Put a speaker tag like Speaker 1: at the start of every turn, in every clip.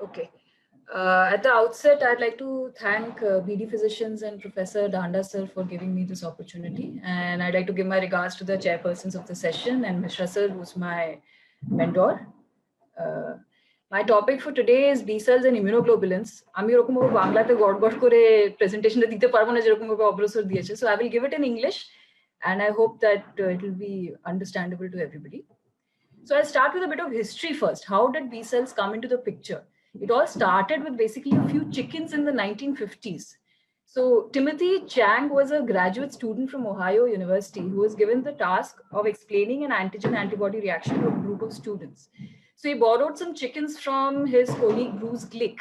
Speaker 1: Okay. At the outset, I'd like to thank BD Physicians and Professor Danda sir for giving me this opportunity. And I'd like to give my regards to the chairpersons of the session and Mishra sir, who's my mentor. Uh, my topic for today is B cells and immunoglobulins. আমি ওরকম ভাবে বাংলাতে গড় করে প্রেজেন্টেশনটা দিতে পারবো না যেরকম ভাবে অগ্রসর দিয়েছে। So I will give it in English and I hope that it will be understandable to everybody. So I'll start with a bit of history first. How did B cells come into the picture? It all started with basically a few chickens in the 1950s. So Timothy Chang was a graduate student from Ohio University who was given the task of explaining an antigen-antibody reaction to a group of students. So he borrowed some chickens from his colleague Bruce Glick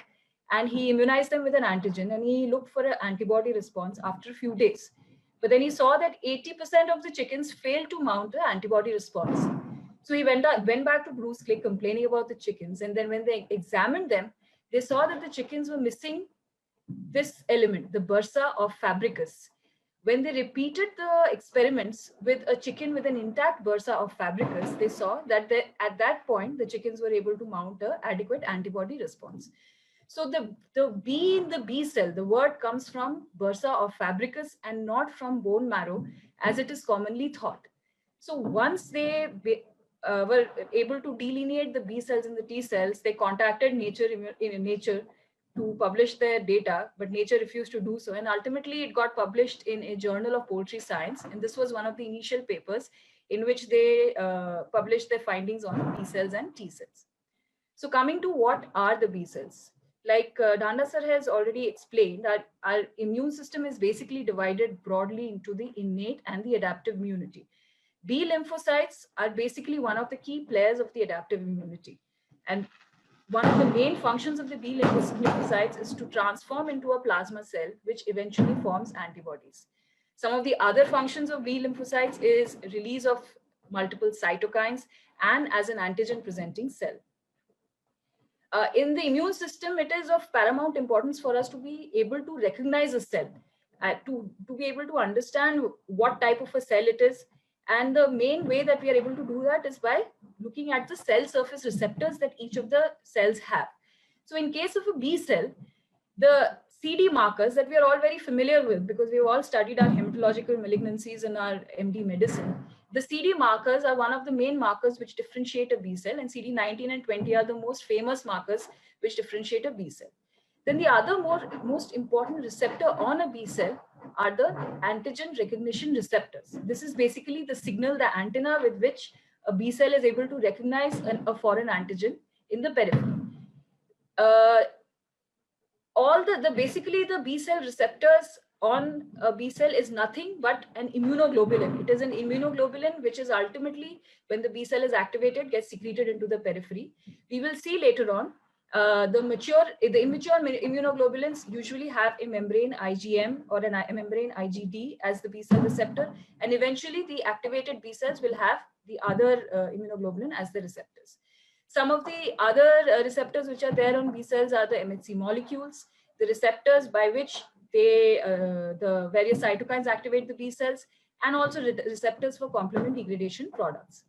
Speaker 1: and he immunized them with an antigen and he looked for an antibody response after a few days. But then he saw that 80% of the chickens failed to mount the antibody response. So he went back to Bruce Glick complaining about the chickens. And then when they examined them, they saw that the chickens were missing this element, the bursa of fabricus. When they repeated the experiments with a chicken with an intact bursa of fabricus, they saw that at that point, the chickens were able to mount an adequate antibody response. So the B in the B cell, the word comes from bursa of fabricus and not from bone marrow, as it is commonly thought. So once they were able to delineate the B cells and the T cells, they contacted Nature to publish their data, but Nature refused to do so. And ultimately, it got published in a journal of poultry science. And this was one of the initial papers in which they published their findings on B cells and T cells. So coming to what are the B cells? Like Danda sir has already explained, our immune system is basically divided broadly into the innate and the adaptive immunity. B lymphocytes are basically one of the key players of the adaptive immunity. And one of the main functions of the B lymphocytes is to transform into a plasma cell, which eventually forms antibodies. Some of the other functions of B lymphocytes is release of multiple cytokines and as an antigen presenting cell. In the immune system, it is of paramount importance for us to be able to recognize a cell, to be able to understand what type of a cell it is. And the main way that we are able to do that is by looking at the cell surface receptors that each of the cells have. So in case of a B cell, the CD markers that we are all very familiar with because we've all studied our hematological malignancies in our MD medicine. The CD markers are one of the main markers which differentiate a B cell, and CD19 and 20 are the most famous markers which differentiate a B cell. Then the other most important receptor on a B cell are the antigen recognition receptors. This is basically the signal, the antenna with which a B cell is able to recognize a foreign antigen in the periphery. Basically the B cell receptors on a B cell is nothing but an immunoglobulin. It is an immunoglobulin which is ultimately, when the B cell is activated, gets secreted into the periphery. We will see later on the immature immunoglobulins usually have a membrane IgM or a membrane IgD as the B cell receptor, and eventually the activated B cells will have the other immunoglobulin as the receptors. Some of the other receptors which are there on B cells are the MHC molecules, the receptors by which the various cytokines activate the B cells, and also receptors for complement degradation products.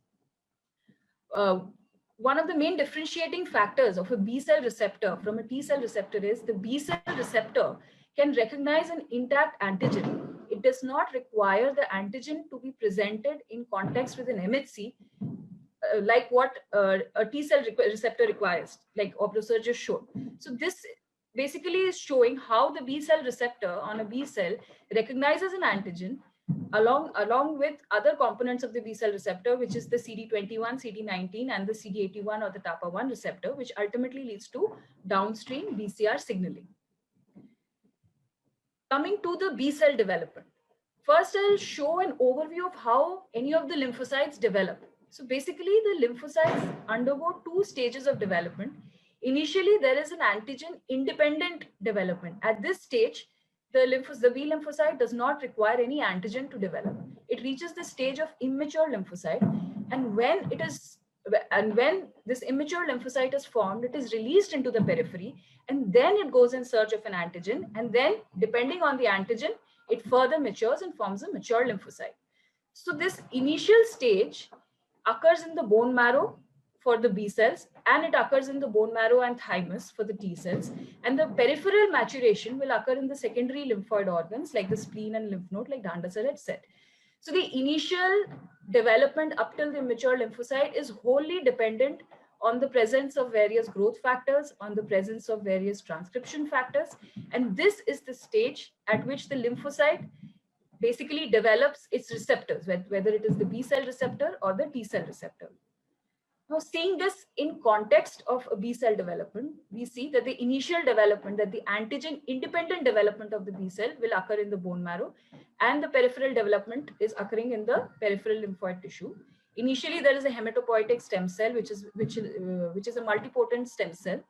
Speaker 1: One of the main differentiating factors of a B cell receptor from a T cell receptor is the B cell receptor can recognize an intact antigen. It does not require the antigen to be presented in context with an MHC, like what a T cell receptor requires, like Obrosur just showed. So this basically is showing how the B cell receptor on a B cell recognizes an antigen along with other components of the B cell receptor, which is the CD21, CD19, and the CD81 or the TAPA1 receptor, which ultimately leads to downstream BCR signaling. Coming to the B cell development. First, I'll show an overview of how any of the lymphocytes develop. So basically, the lymphocytes undergo two stages of development. Initially, there is an antigen-independent development. At this stage, the B lymphocyte does not require any antigen to develop. It reaches the stage of immature lymphocyte, and when this immature lymphocyte is formed, it is released into the periphery, and then it goes in search of an antigen, and then depending on the antigen, it further matures and forms a mature lymphocyte. So this initial stage occurs in the bone marrow for the B cells, and it occurs in the bone marrow and thymus for the T cells. And the peripheral maturation will occur in the secondary lymphoid organs like the spleen and lymph node, like Dhanda sir had said. So the initial development up till the immature lymphocyte is wholly dependent on the presence of various growth factors, on the presence of various transcription factors. And this is the stage at which the lymphocyte basically develops its receptors, whether it is the B cell receptor or the T cell receptor. Now, seeing this in context of a B cell development, we see that the initial development, that the antigen independent development of the B cell will occur in the bone marrow, and the peripheral development is occurring in the peripheral lymphoid tissue. Initially, there is a hematopoietic stem cell, which is a multipotent stem cell.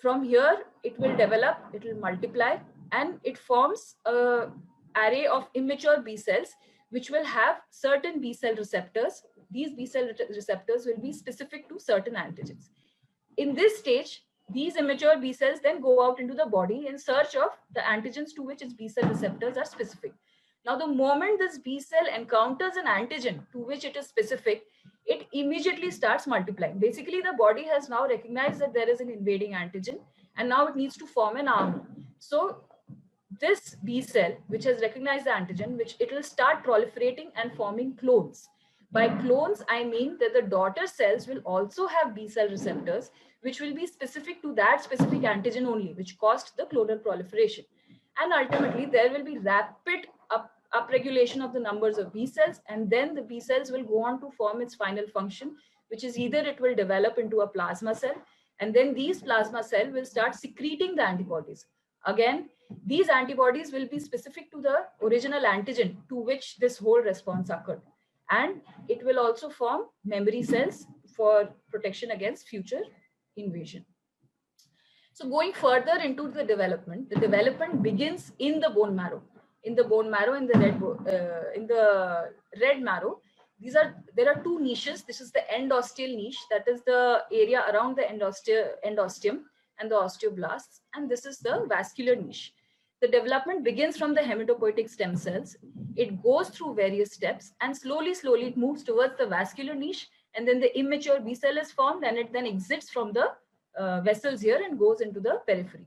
Speaker 1: From here, it will develop, it will multiply, and it forms a array of immature B cells, which will have certain B cell receptors. These B cell receptors will be specific to certain antigens. In this stage, these immature B cells then go out into the body in search of the antigens to which its B cell receptors are specific. Now, the moment this B cell encounters an antigen to which it is specific, it immediately starts multiplying. Basically, the body has now recognized that there is an invading antigen, and now it needs to form an army. So this B cell, which has recognized the antigen, which it will start proliferating and forming clones. By clones, I mean that the daughter cells will also have B cell receptors, which will be specific to that specific antigen only, which caused the clonal proliferation. And ultimately, there will be rapid upregulation of the numbers of B cells, and then the B cells will go on to form its final function, which is either it will develop into a plasma cell, and then these plasma cells will start secreting the antibodies. Again, these antibodies will be specific to the original antigen to which this whole response occurred. And it will also form memory cells for protection against future invasion. So going further into the development begins in the bone marrow. In the bone marrow, in the red marrow, there are two niches. This is the endosteal niche, that is the area around the endosteum and the osteoblasts, and this is the vascular niche. The development begins from the hematopoietic stem cells. It goes through various steps, and slowly it moves towards the vascular niche, and then the immature B cell is formed, and it then exits from the vessels here and goes into the periphery.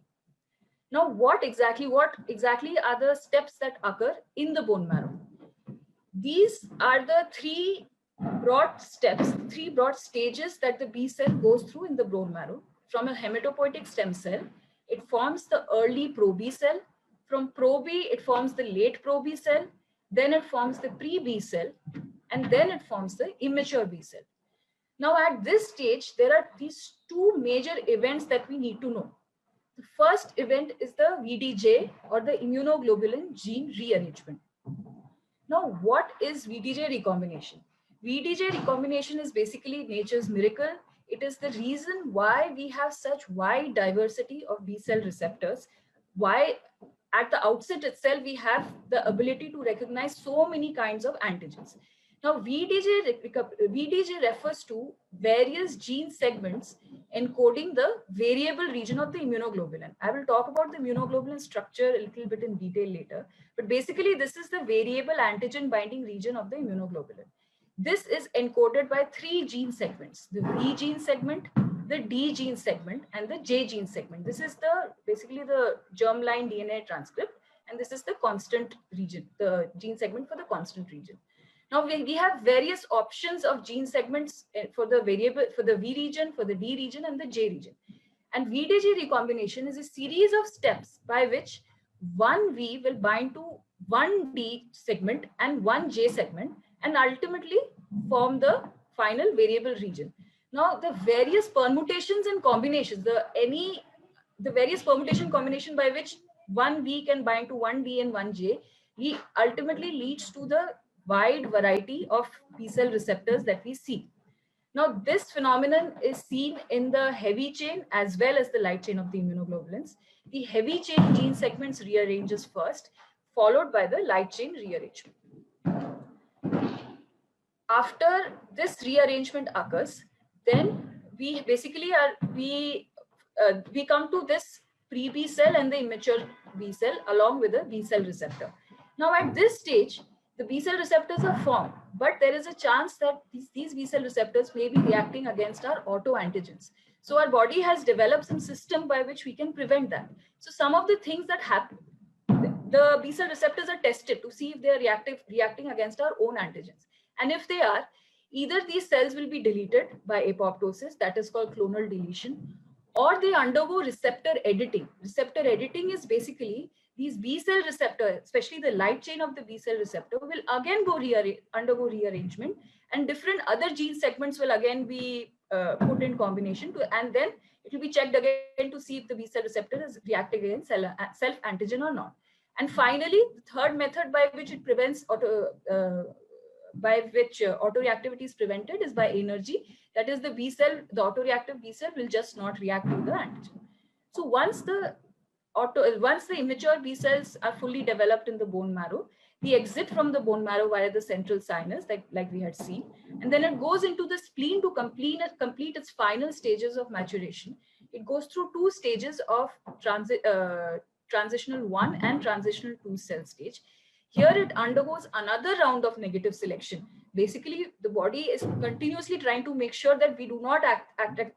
Speaker 1: Now, what exactly are the steps that occur in the bone marrow? These are the three broad steps, three broad stages that the B cell goes through in the bone marrow. From a hematopoietic stem cell, it forms the early pro-B cell. From pro-B, it forms the late pro-B cell. Then it forms the pre-B cell, and then it forms the immature B cell. Now, at this stage, there are these two major events that we need to know. The first event is the VDJ, or the immunoglobulin gene rearrangement. Now, what is VDJ recombination? VDJ recombination is basically nature's miracle. It is the reason why we have such wide diversity of B cell receptors, why at the outset itself we have the ability to recognize so many kinds of antigens. Now, VDJ refers to various gene segments encoding the variable region of the immunoglobulin. I will talk about the immunoglobulin structure a little bit in detail later, but basically this is the variable antigen binding region of the immunoglobulin. This is encoded by three gene segments: the V gene segment, the D gene segment, and the J gene segment. This is basically the germline DNA transcript, and this is the constant region, the gene segment for the constant region. Now we have various options of gene segments for the variable, for the V region, for the D region, and the J region. And VDJ recombination is a series of steps by which one V will bind to one D segment and one J segment, and ultimately form the final variable region. Now, the various permutations and combinations, the various permutation combination by which one V can bind to one D and one J, ultimately leads to the wide variety of B cell receptors that we see. Now, this phenomenon is seen in the heavy chain as well as the light chain of the immunoglobulins. The heavy chain gene segments rearranges first, followed by the light chain rearrangement. After this rearrangement occurs, then we basically we come to this pre-B cell and the immature B cell along with the B cell receptor. Now, at this stage, the B cell receptors are formed, but there is a chance that these B cell receptors may be reacting against our autoantigens. So our body has developed some system by which we can prevent that. So some of the things that happen, the B cell receptors are tested to see if they are reacting against our own antigens. And if they are, either these cells will be deleted by apoptosis, that is called clonal deletion, or they undergo receptor editing. Receptor editing is basically these B cell receptor, especially the light chain of the B cell receptor, will again undergo rearrangement, and different other gene segments will again be put in combination and then it will be checked again to see if the B cell receptor is reacting against self antigen or not. And finally, the third method by which it prevents autoreactivity is prevented is by energy. That is, the autoreactive B cell will just not react to the antigen. So once the immature B cells are fully developed in the bone marrow, they exit from the bone marrow via the central sinus, like we had seen, and then it goes into the spleen to complete its final stages of maturation. It goes through two stages of transitional 1 and transitional 2 cell stage. Here it undergoes another round of negative selection. Basically, the body is continuously trying to make sure that we do not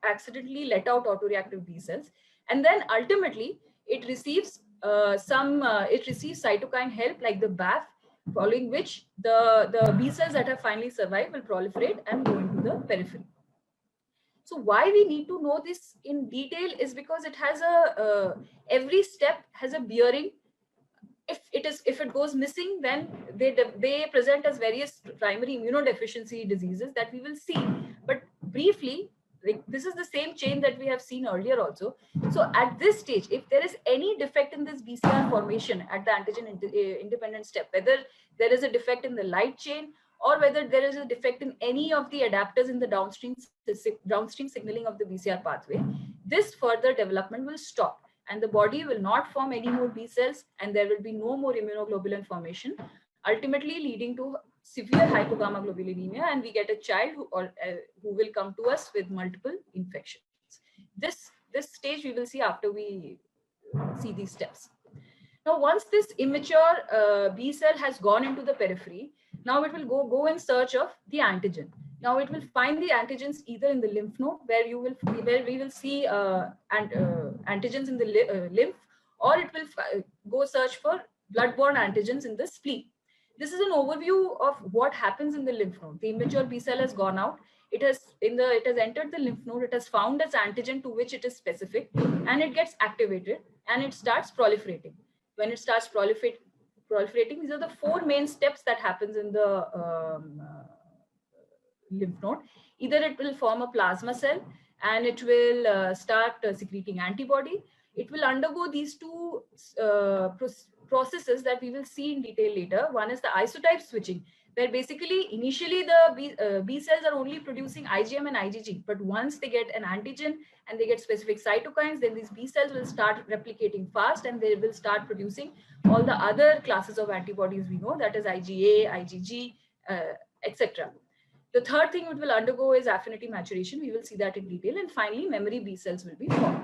Speaker 1: accidentally let out autoreactive B cells, and then ultimately it receives cytokine help like the BAF, following which the B cells that have finally survived will proliferate and go into the periphery. So why we need to know this in detail is because it has every step has a bearing. If it goes missing, then they present as various primary immunodeficiency diseases that we will see. But briefly, like, this is the same chain that we have seen earlier also. So at this stage, if there is any defect in this BCR formation at the antigen independent step, whether there is a defect in the light chain or whether there is a defect in any of the adapters in the downstream signaling of the BCR pathway, this further development will stop, and the body will not form any more B cells, and there will be no more immunoglobulin formation, ultimately leading to severe hypogammaglobulinemia, and we get a child who will come to us with multiple infections. This stage we will see after we see these steps. Now, once this immature B cell has gone into the periphery, now it will go in search of the antigen. Now it will find the antigens either in the lymph node, where we will see antigens in the lymph, or it will go search for blood-borne antigens in the spleen. This is an overview of what happens in the lymph node. The immature B cell has gone out. It has entered the lymph node. It has found its antigen to which it is specific, and it gets activated and it starts proliferating. When it starts proliferating, these are the four main steps that happens in the lymph node. Either it will form a plasma cell and it will start secreting antibody. It will undergo these two processes that we will see in detail later. One is the isotype switching, where basically initially the B cells are only producing IgM and IgG, but once they get an antigen and they get specific cytokines, then these B cells will start replicating fast and they will start producing all the other classes of antibodies we know, that is IgA, IgG, etc. The third thing it will undergo is affinity maturation. We will see that in detail. And finally, memory B cells will be formed.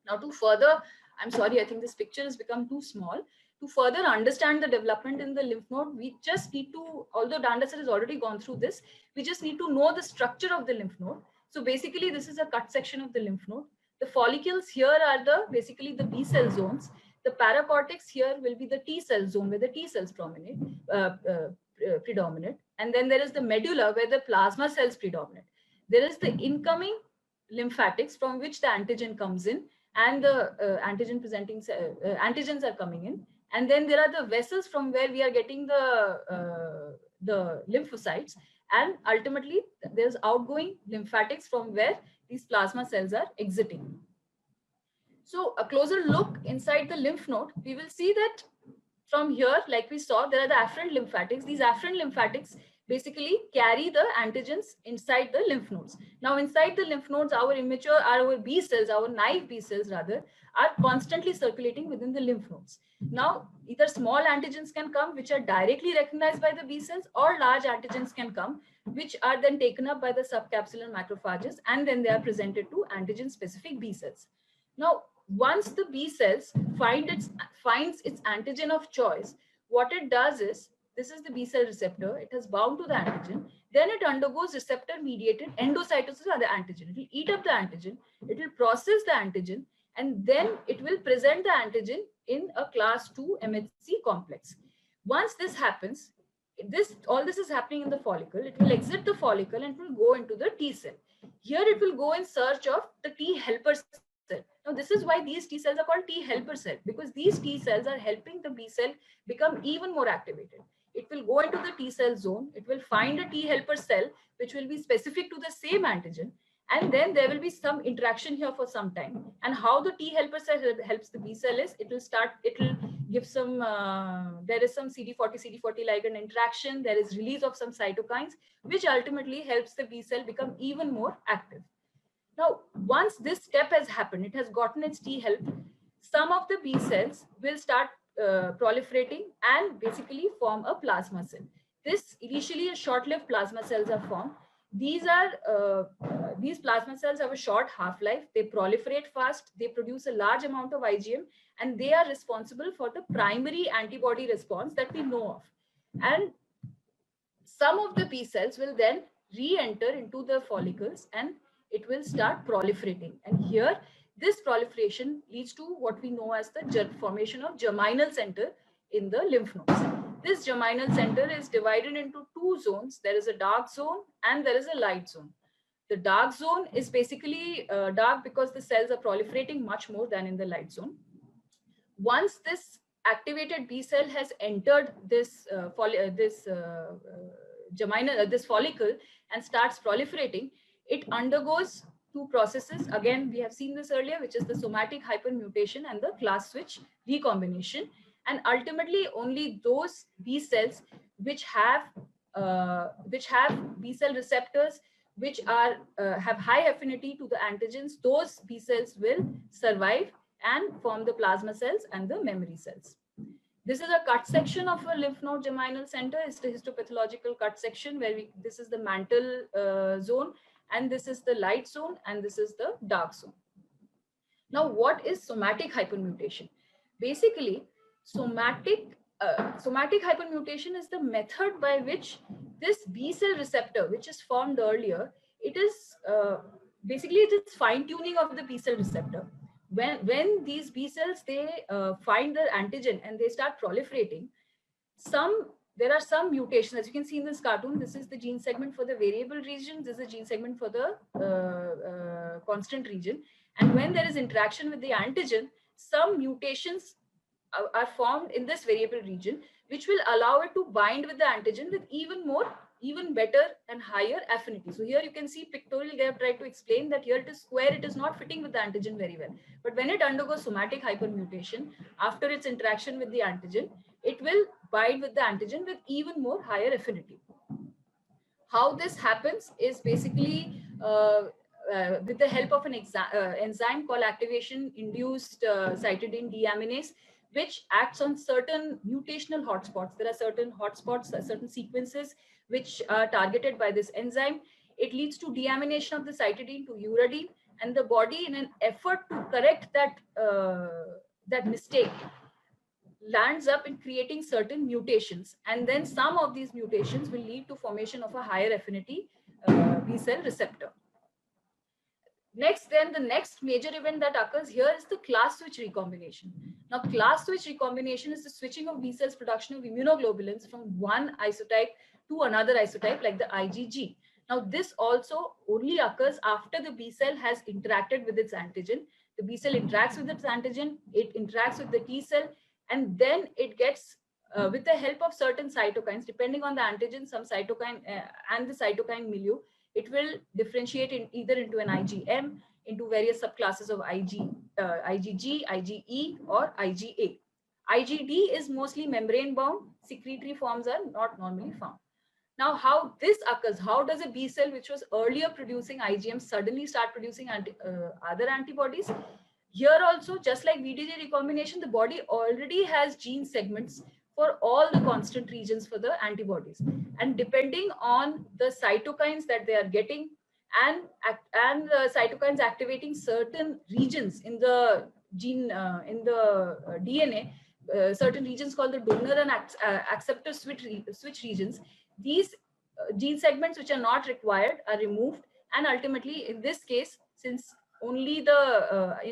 Speaker 1: Now, to further, I'm sorry, I think this picture has become too small. To further understand the development in the lymph node, we just need to, although Danda sir has already gone through this, we just need to know the structure of the lymph node. So basically, this is a cut section of the lymph node. The follicles here are basically the B cell zones. The paracortex here will be the T cell zone where the T cells predominate. And then there is the medulla where the plasma cells predominate. There is the incoming lymphatics from which the antigen comes in, and the antigen presenting antigens are coming in. And then there are the vessels from where we are getting the lymphocytes, and ultimately there's outgoing lymphatics from where these plasma cells are exiting. So a closer look inside the lymph node, we will see that from here, like we saw, there are the afferent lymphatics. These afferent lymphatics basically carry the antigens inside the lymph nodes. Now, inside the lymph nodes, our B cells, our naive B cells rather, are constantly circulating within the lymph nodes. Now, either small antigens can come, which are directly recognized by the B cells, or large antigens can come, which are then taken up by the subcapsular macrophages, and then they are presented to antigen-specific B cells. Now, once the B cells finds its antigen of choice, what it does is This is the B cell receptor. It has bound to the antigen. Then it undergoes receptor-mediated endocytosis of the antigen. It will eat up the antigen. It will process the antigen, and then it will present the antigen in a class 2 MHC complex. Once this happens, all this is happening in the follicle. It will exit the follicle and it will go into the T cell. Here it will go in search of the T helper cell. Now this is why these T cells are called T helper cell, because these T cells are helping the B cell become even more activated. It will go into the T cell zone. It will find a T helper cell which will be specific to the same antigen, and then there will be some interaction here for some time. And how the T helper cell helps the B cell is it will give some there is some CD40 ligand interaction. There is release of some cytokines which ultimately helps the B cell become even more active. Now, once this step has happened, it has gotten its T help, some of the B cells will start proliferating and basically form a plasma cell. This initially a short-lived plasma cells are formed. These plasma cells have a short half-life. They proliferate fast. They produce a large amount of IgM, and they are responsible for the primary antibody response that we know of. And some of the B cells will then re-enter into the follicles and it will start proliferating. And here, this proliferation leads to what we know as the formation of germinal center in the lymph nodes. This germinal center is divided into two zones. There is a dark zone and there is a light zone. The dark zone is basically dark because the cells are proliferating much more than in the light zone. Once this activated B cell has entered this this follicle and starts proliferating, it undergoes two processes. Again, we have seen this earlier, which is the somatic hypermutation and the class switch recombination. And ultimately, only those B cells which have B cell receptors which are have high affinity to the antigens, those B cells will survive and form the plasma cells and the memory cells. This is a cut section of a lymph node germinal center. It's the histopathological cut section where this is the mantle zone, and this is the light zone, and this is the dark zone. Now, what is somatic hypermutation? Basically, somatic hypermutation is the method by which this B cell receptor, which is formed earlier, it is basically it is fine tuning of the B cell receptor. When these B cells they find the antigen and they start proliferating, there are some mutations. As you can see in this cartoon, this is the gene segment for the variable region. This is the gene segment for the constant region. And when there is interaction with the antigen, some mutations are formed in this variable region, which will allow it to bind with the antigen with even better and higher affinity. So here you can see pictorially they have tried to explain that here it is square, it is not fitting with the antigen very well. But when it undergoes somatic hypermutation, after its interaction with the antigen, it will bind with the antigen with even more higher affinity. How this happens is basically with the help of an enzyme called activation-induced cytidine deaminase, which acts on certain mutational hotspots. There are certain hotspots, certain sequences which are targeted by this enzyme. It leads to deamination of the cytidine to uridine, and the body, in an effort to correct that mistake, lands up in creating certain mutations. And then some of these mutations will lead to formation of a higher affinity B cell receptor. Next, then the next major event that occurs here is the class switch recombination. Now, class switch recombination is the switching of B cells' production of immunoglobulins from one isotype to another isotype, like the IgG. Now, this also only occurs after the B cell has interacted with its antigen. The B cell interacts with its antigen, it interacts with the T cell, and then it gets, with the help of certain cytokines, depending on the antigen, some cytokine and the cytokine milieu, it will differentiate either into an IgM, into various subclasses of IgG, IgE, or IgA. IgD is mostly membrane bound. Secretory forms are not normally found. Now, how this occurs, how does a B cell which was earlier producing IgM suddenly start producing other antibodies? Here also, just like VDJ recombination, the body already has gene segments for all the constant regions for the antibodies. And depending on the cytokines that they are getting and the cytokines activating certain regions in the gene, in the DNA, certain regions called the donor and acceptor switch regions. These gene segments which are not required are removed, and ultimately in this case, since only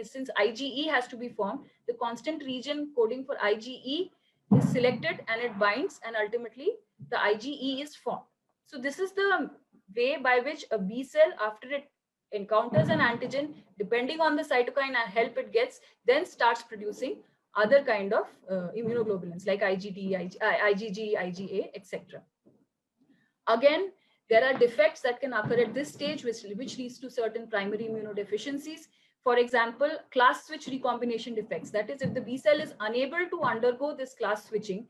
Speaker 1: since IgE has to be formed, the constant region coding for IgE is selected and it binds, and ultimately the IgE is formed. So this is the way by which a B cell, after it encounters an antigen, depending on the cytokine and help it gets, then starts producing other kind of immunoglobulins like IgG, IgA, etc. Again, there are defects that can occur at this stage, which leads to certain primary immunodeficiencies. For example, class switch recombination defects. That is, if the B cell is unable to undergo this class switching,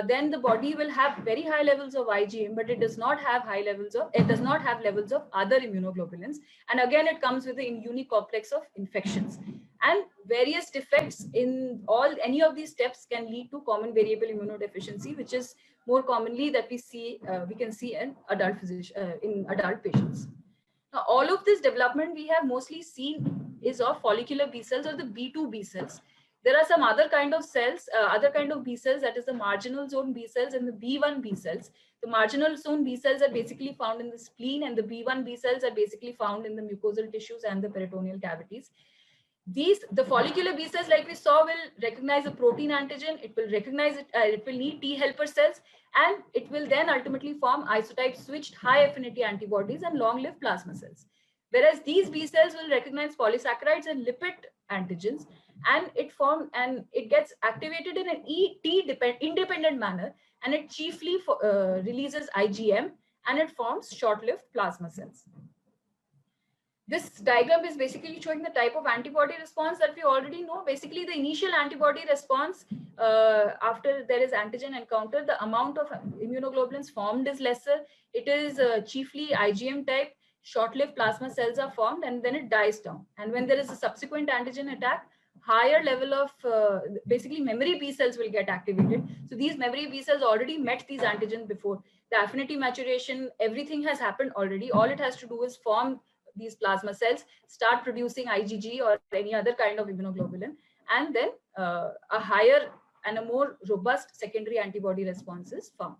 Speaker 1: then the body will have very high levels of IgM, but it does not have levels of other immunoglobulins. And again, it comes with the unique complex of infections. And various defects in any of these steps can lead to common variable immunodeficiency, which is more commonly that we can see in adult patients. Now, all of this development we have mostly seen is of follicular B cells or the B2 B cells. There are some other kind of cells, other kind of B cells, that is the marginal zone B cells and the B1 B cells. The marginal zone B cells are basically found in the spleen, and the B1 B cells are basically found in the mucosal tissues and the peritoneal cavities. The follicular B cells, like we saw, will recognize a protein antigen. It will recognize it. It will need T helper cells, and it will then ultimately form isotype switched high affinity antibodies and long-lived plasma cells. Whereas these B cells will recognize polysaccharides and lipid antigens, and it gets activated in an independent manner, and it chiefly releases IgM, and it forms short-lived plasma cells. This diagram is basically showing the type of antibody response that we already know. Basically, the initial antibody response after there is antigen encounter, the amount of immunoglobulins formed is lesser. It is chiefly IgM type. Short-lived plasma cells are formed, and then it dies down. And when there is a subsequent antigen attack, higher level of basically memory B cells will get activated. So these memory B cells already met these antigens before. The affinity maturation, everything has happened already. All it has to do is form these plasma cells, start producing IgG or any other kind of immunoglobulin, and then a higher and a more robust secondary antibody response is found.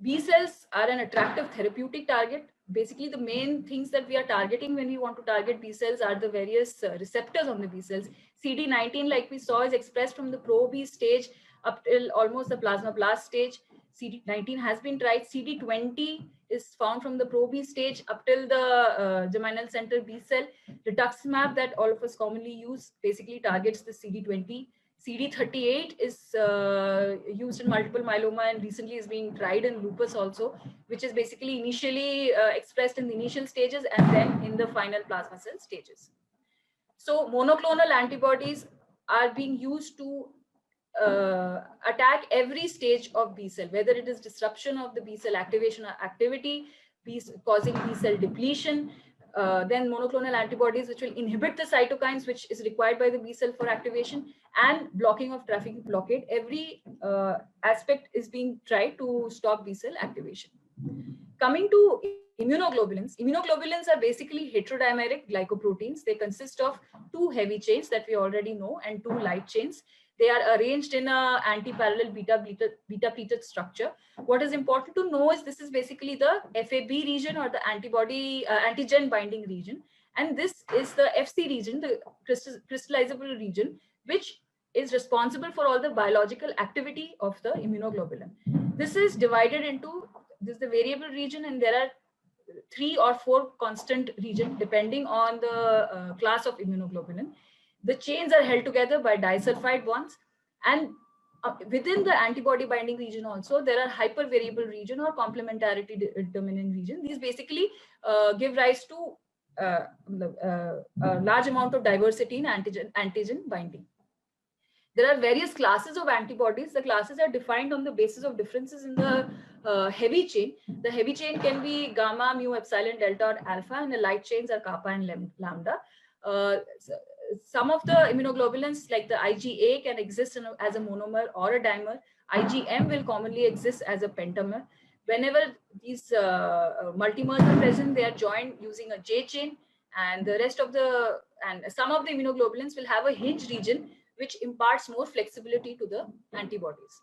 Speaker 1: B cells are an attractive therapeutic target. Basically, the main things that we are targeting when we want to target B cells are the various receptors on the B cells. CD19, like we saw, is expressed from the pro-B stage up till almost the plasmablast stage. CD19 has been tried. CD20 is found from the pro-B stage up till the germinal center B cell. Rituximab, that all of us commonly use, basically targets the CD20. CD38 is used in multiple myeloma and recently is being tried in lupus also, which is basically initially expressed in the initial stages and then in the final plasma cell stages. So monoclonal antibodies are being used to attack every stage of B cell, whether it is disruption of the B cell activation or activity, causing B cell depletion, then monoclonal antibodies which will inhibit the cytokines which is required by the B cell for activation, and blocking of trafficking blockade. Every aspect is being tried to stop B cell activation. Coming to immunoglobulins. Immunoglobulins are basically heterodimeric glycoproteins. They consist of two heavy chains that we already know and two light chains. They are arranged in a anti-parallel beta-pleated structure. What is important to know is this is basically the FAB region or the antigen binding region. And this is the FC region, the crystallizable region, which is responsible for all the biological activity of the immunoglobulin. This is divided into, this is the variable region, and there are 3 or 4 constant regions depending on the class of immunoglobulin. The chains are held together by disulfide bonds, and within the antibody binding region also there are hypervariable region or complementarity determinant region. These basically give rise to a large amount of diversity in antigen binding. There are various classes of antibodies. The classes are defined on the basis of differences in the heavy chain. The heavy chain can be gamma, mu, epsilon, delta, or alpha, and the light chains are kappa and lambda. Some of the immunoglobulins like the IgA can exist as a monomer or a dimer. IgM will commonly exist as a pentamer. Whenever these multimers are present, they are joined using a J chain, and the rest of some of the immunoglobulins will have a hinge region which imparts more flexibility to the antibodies.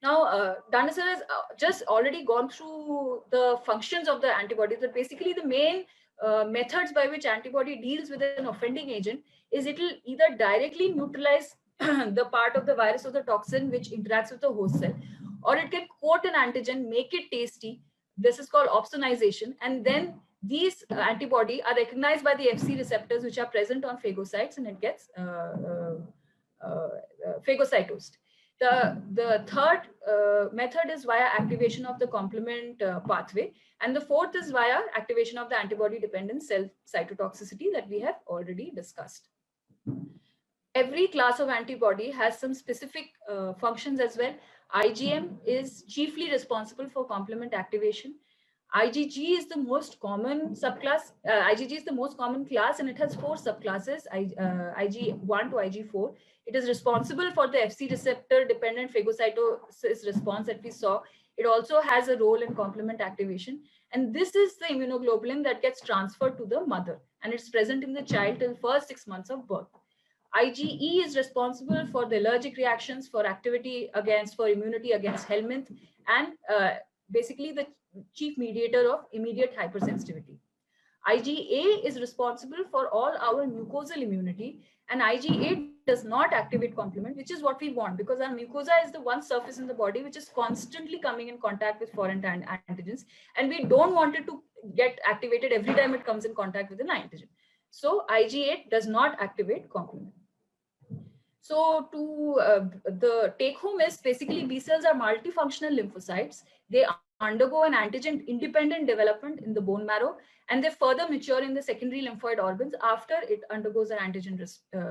Speaker 1: Now, Dana sir has just already gone through the functions of the antibodies, but basically the main methods by which antibody deals with an offending agent is it will either directly neutralize the part of the virus or the toxin which interacts with the host cell, or it can coat an antigen, make it tasty. This is called opsonization, and then these antibody are recognized by the FC receptors which are present on phagocytes, and it gets phagocytosed. The third method is via activation of the complement pathway, and the fourth is via activation of the antibody dependent cell cytotoxicity that we have already discussed. Every class of antibody has some specific functions as well. IgM is chiefly responsible for complement activation. IgG is the most common subclass. IgG is the most common class, and it has four subclasses, IG1 to IG4. It is responsible for the FC receptor dependent phagocytosis response that we saw. It also has a role in complement activation. And this is the immunoglobulin that gets transferred to the mother, and it's present in the child till first 6 months of birth. IgE is responsible for the allergic reactions, for activity against, for immunity against helminth, and basically the chief mediator of immediate hypersensitivity. IgA is responsible for all our mucosal immunity, and IgA does not activate complement, which is what we want, because our mucosa is the one surface in the body which is constantly coming in contact with foreign antigens, and we don't want it to get activated every time it comes in contact with an antigen. So IgA does not activate complement. So the take home is basically B cells are multifunctional lymphocytes. They undergo an antigen independent development in the bone marrow, and they further mature in the secondary lymphoid organs after it undergoes an antigen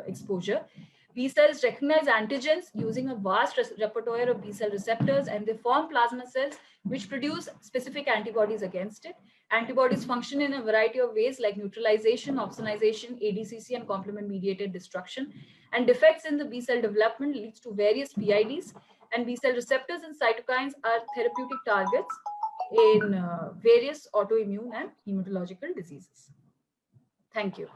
Speaker 1: exposure. B cells recognize antigens using a vast repertoire of B cell receptors, and they form plasma cells which produce specific antibodies against it. Antibodies function in a variety of ways like neutralization, opsonization, ADCC, and complement mediated destruction. And defects in the B cell development leads to various PIDs, and B cell receptors and cytokines are therapeutic targets in various autoimmune and hematological diseases. Thank you.